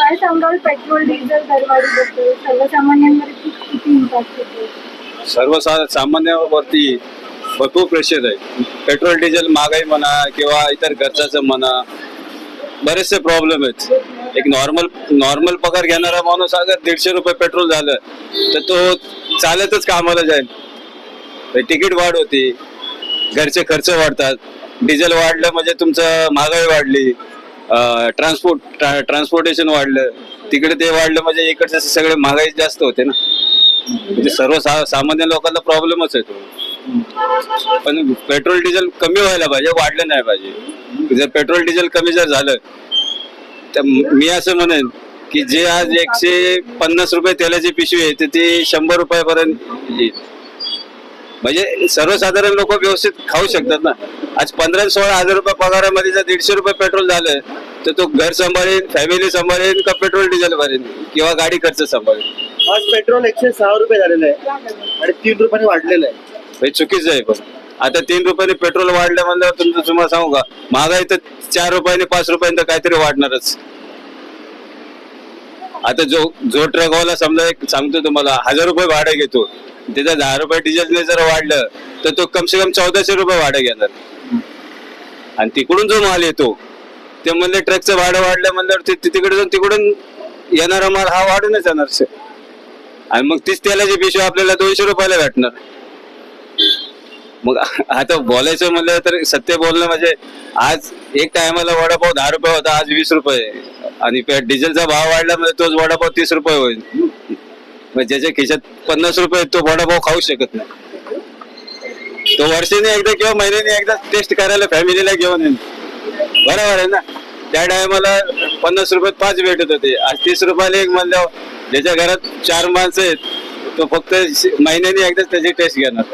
काय सांगाल petrol diesel दरवाढीबद्दल सर्वसामान्यांवर किती इम्पॅक्ट होतो? सर्वसामान्यावरती भरपूर प्रेशर आहे. पेट्रोल डिझेल महागाई म्हणा किंवा इतर खर्चाचं म्हणा, बरेचसे प्रॉब्लेम आहेत. एक नॉर्मल पगार घेणारा माणूस अगर 150 रुपये पेट्रोल झालं तर तो चालतच कामाला जाईल. तिकीट वाढ होती, घरचे खर्च वाढतात. डिझेल वाढलं म्हणजे तुमचं महागाई वाढली, ट्रान्सपोर्टेशन वाढलं, तिकडे ते वाढलं म्हणजे इकडचे सगळे महागाई जास्त होते ना. म्हणजे सामान्य लोकांना प्रॉब्लेमच आहे तो. पण पेट्रोल डिझेल कमी व्हायला पाहिजे, वाढलं नाही पाहिजे. जर पेट्रोल डिझेल कमी जर झालं तर मी असं म्हणेन की जे आज 150 रुपये तेलाची पिशवी आहे तर ती 100 रुपयापर्यंत येईल. म्हणजे सर्वसाधारण लोक व्यवस्थित खाऊ शकतात ना. आज 15-16 हजार रुपये पगारामध्ये जर 150 रुपये पेट्रोल झालं तर तो घर सांभाळेल, फॅमिली सांभाळेल का पेट्रोल डिझेल भरेल किंवा गाडी खर्च सांभाळेल. आज पेट्रोल 106 रुपये झालेलं आहे आणि 3 रुपयाने वाढलेलं आहे. हे चुकीचं आहे. पण आता 3 रुपयाने पेट्रोल वाढलं म्हणल्यावर तुम्हाला सांगू का, महागाई तर 4 रुपयाने 5 रुपयाने काहीतरी वाढणारच. आता जो ट्रकवाला समजा एक सांगतो तुम्हाला 1000 रुपये भाडं घेतो, त्याचा 10 रुपये डिझेलने जर वाढलं तर तो कम से कम 1400 रुपये भाडं घेणार. आणि तिकडून जो माल येतो ते म्हणले ट्रकचं भाडं वाढलं म्हणल्यावर तिकडून येणारा माल हा वाढूनच येणार. आणि मग तीच तेलाची पिशवी आपल्याला 200 रुपयाला भेटणार. मग आता बोलायचं म्हणलं तर सत्य बोलणं म्हणजे आज एक टायमाला वडापाव 10 रुपये होता, आज 20 रुपये. आणि डिझेलचा भाव वाढला म्हणजे तोच वडापाव 30 रुपये होईल. मग ज्याच्या खिशात 50 रुपये तो वडापाव खाऊ शकत नाही. तो वर्षाने एकदा किंवा महिन्याने एकदा टेस्ट करायला फॅमिलीला घेऊन येईल. बरोबर आहे ना. त्या टायमाला 50 रुपयात 5 भेटत होते, आज 30 रुपयाला एक म्हणल्यावर ज्याच्या घरात 4 माणसं आहेत तो फक्त महिन्याने एकदाच त्याची टेस्ट घेणार.